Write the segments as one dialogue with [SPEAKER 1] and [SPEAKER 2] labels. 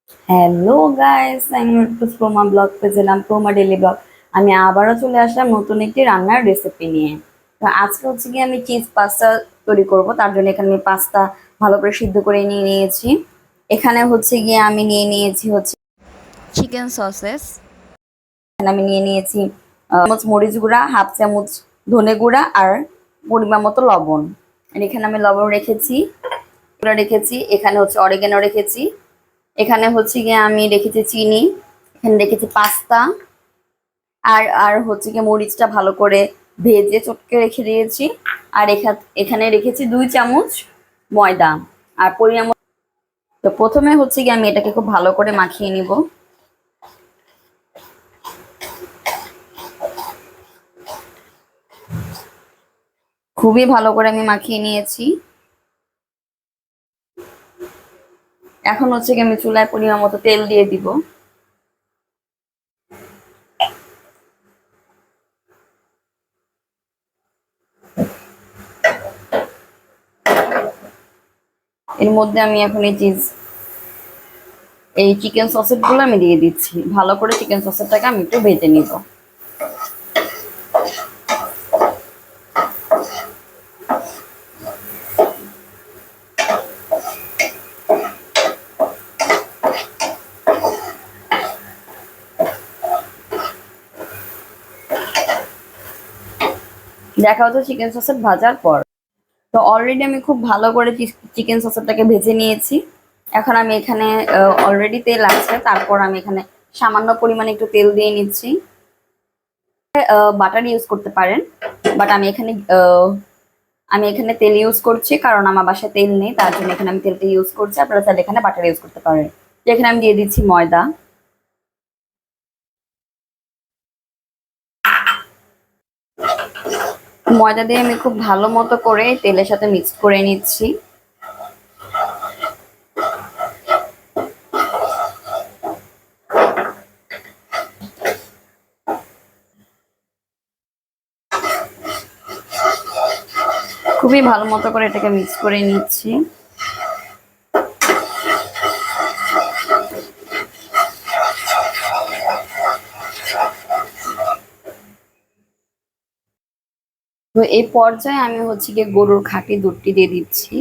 [SPEAKER 1] Hello guys, আমি প্রোমা blog পেয়েছিলাম, প্রোমা daily blog. আমি আবারও চলে আসলাম নতুন একটি রান্নার রেসিপি নিয়ে। তো আজকে হচ্ছে কি আমি চিজ পাস্তা তৈরি করব। তার জন্য এখানে আমি পাস্তা ভালো করে সিদ্ধ করে নিয়ে নিয়েছি। এখানে হচ্ছে গিয়ে আমি নিয়ে নিয়েছি হচ্ছে চিকেন সসেস। এখানে আমি নিয়ে নিয়েছি চামচ মরিচ গুঁড়া, হাফ চামচ ধনে গুঁড়া আর পরিমাণ মতো লবণ। আর এখানে আমি লবণ রেখেছি, রেখেছি এখানে হচ্ছে অরিগানো রেখেছি। এখানে হচ্ছে গিয়ে আমি রেখেছি চিনি, এখানে রেখেছি পাস্তা, আর আর হচ্ছে গিয়ে মরিচটা ভালো করে ভেজে চটকে রেখে দিয়েছি। আর এখানে রেখেছি 2 চামচ ময়দা আর পরিমাণ তো প্রথমে হচ্ছে গিয়ে আমি এটাকে খুব ভালো করে মাখিয়ে নিব। খুবই ভালো করে আমি মাখিয়ে নিয়েছি। এখন হচ্ছে গিয়ে আমি চুলায় পরিমাণ মতো তেল দিয়ে দিব। এর মধ্যে আমি এখন এই চিকেন সসেস গুলো আমি দিয়ে দিচ্ছি। ভালো করে চিকেন সসেসটাকে আমি একটু ভেজে নিব। দেখা হচ্ছে চিকেন সসেস ভাজার পর। তো অলরেডি আমি খুব ভালো করে চিকেন সসটাকে ভেজে নিয়েছি। এখন আমি এখানে অলরেডি তেল আছে, তারপর আমি এখানে সামান্য পরিমাণে একটু তেল দিয়ে নিচ্ছি। বাটার ইউজ করতে পারেন, বাট আমি এখানে তেল ইউজ করছি, কারণ আমার বাসায় তেল নেই, তার জন্য এখানে আমি তেলটা ইউজ করছি। আপনারা চাইলে এখানে বাটার ইউজ করতে পারেন। তো এখানে আমি দিয়ে দিচ্ছি ময়দা। ময়দা দিয়ে আমি খুব ভালো মতো করে তেলের সাথে মিক্স করে নিচ্ছি। খুবই ভালো মতো করে এটাকে মিক্স করে নিচ্ছি। তো এই পর্যায়ে আমি হচ্ছে গিয়ে গরুর খাঁটি দুধটি দিয়ে দিচ্ছি।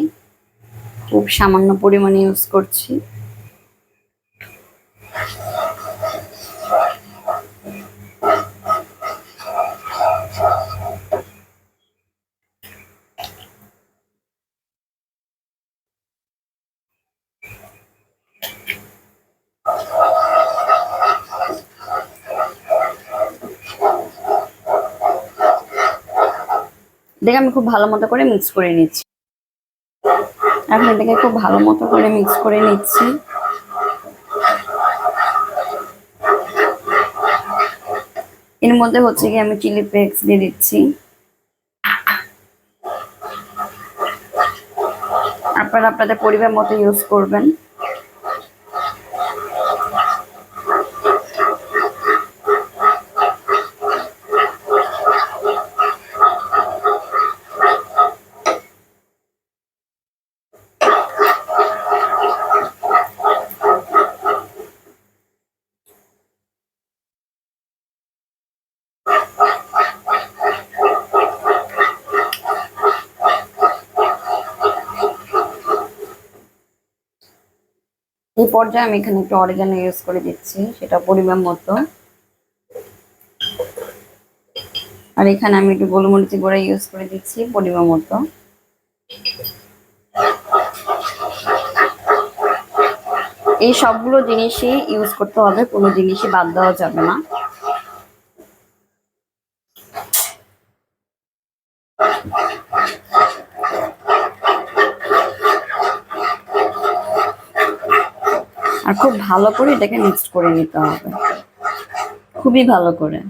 [SPEAKER 1] খুব সামান্য পরিমাণে ইউজ করছি। দেখে আমি খুব ভালো মতো করে মিক্স করে নিচ্ছি। এখন এটাকে খুব ভালো মতো করে মিক্স করে নিচ্ছি। এর মধ্যে হচ্ছে গিয়ে আমি চিলি ফ্লেক্স দিয়ে দিচ্ছি। আপনারা আপনাদের পরিবার মতো ইউজ করবেন। এই পর্যায়ে আমি এখানে একটু অরিগানো ইউজ করে দিচ্ছি, সেটা পরিমাণ মতো। আর এখানে আমি একটু গোলমরিচি গুঁড়া ইউজ করে দিচ্ছি পরিমাণ মতো। এই সবগুলো জিনিসই ইউজ করতে হবে, কোনো জিনিসই বাদ দেওয়া যাবে না। আর খুব ভালো করে এটাকে মিক্সড করে নিতে হবে, খুবই ভালো করে।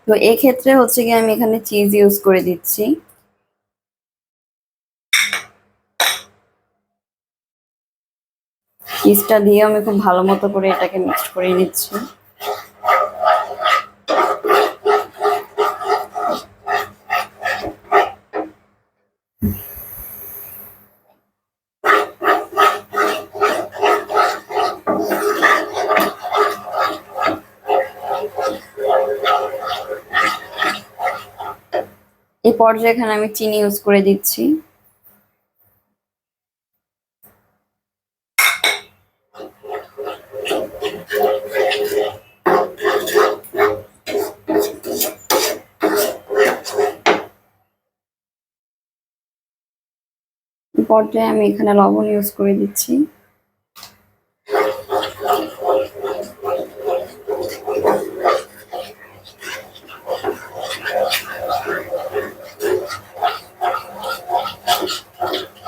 [SPEAKER 1] তো এক্ষেত্রে হচ্ছে গিয়ে আমি এখানে চিজ ইউজ করে দিচ্ছি। চিজটা দিয়ে আমি খুব ভালো মতো করে এটাকে মিক্সড করে নিচ্ছি। এই পর্যায়ে এখানে আমি চিনি ইউজ করে দিচ্ছি। এই পর্যায়ে আমি এখানে লবণ ইউজ করে দিচ্ছি।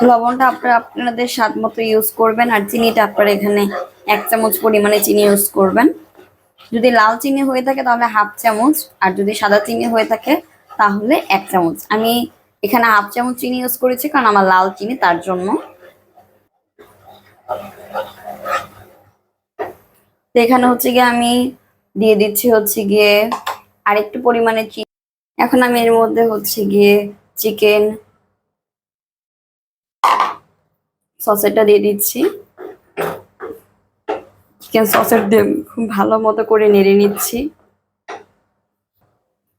[SPEAKER 1] লবণটা আপনাদের স্বাদ মতো ইউজ করবেন, আর চিনিটা আপনারা এখানে 1 চামচ পরিমাণে চিনি ইউজ করবেন। যদি লাল চিনি হয়ে থাকে তাহলে 1/2 চামচ, আর যদি সাদা চিনি হয়ে থাকে তাহলে 1 চামচ। আমি এখানে 1/2 চামচ চিনি ইউজ করেছি কারণ আমার লাল চিনি, তার জন্য। তো এখানে হচ্ছে গিয়ে আমি দিয়ে দিচ্ছি হচ্ছে গিয়ে আরেকটু পরিমাণে চিনি। এখন আমি এর মধ্যে হচ্ছে গিয়ে চিকেন সসেরটা দিয়ে দিচ্ছি। চিকেন সসের দিয়ে খুব ভালো মতো করে নেড়ে নিচ্ছি।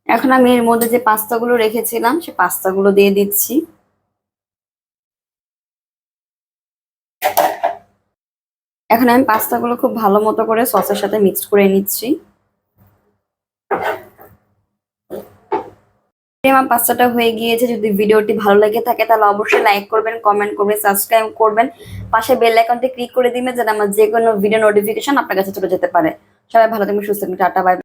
[SPEAKER 1] এখন আমি এর মধ্যে যে পাস্তাগুলো রেখেছিলাম সে পাস্তাগুলো দিয়ে দিচ্ছি। এখন আমি পাস্তাগুলো খুব ভালো মতো করে সসের সাথে মিক্সড করে নিচ্ছি। আমার পাস্তাটা হয়ে গিয়েছে। যদি ভিডিওটি ভালো লেগে থাকে তাহলে অবশ্যই লাইক করবেন, কমেন্ট করবেন, সাবস্ক্রাইব করবেন, পাশে বেল আইকনটি ক্লিক করে দিবেন যেন আমার যে কোনো ভিডিও নোটিফিকেশন আপনার কাছে চলে যেতে পারে। সবাই ভালো থাকবেন, সুস্থ থাকবেন, টাটা বাই।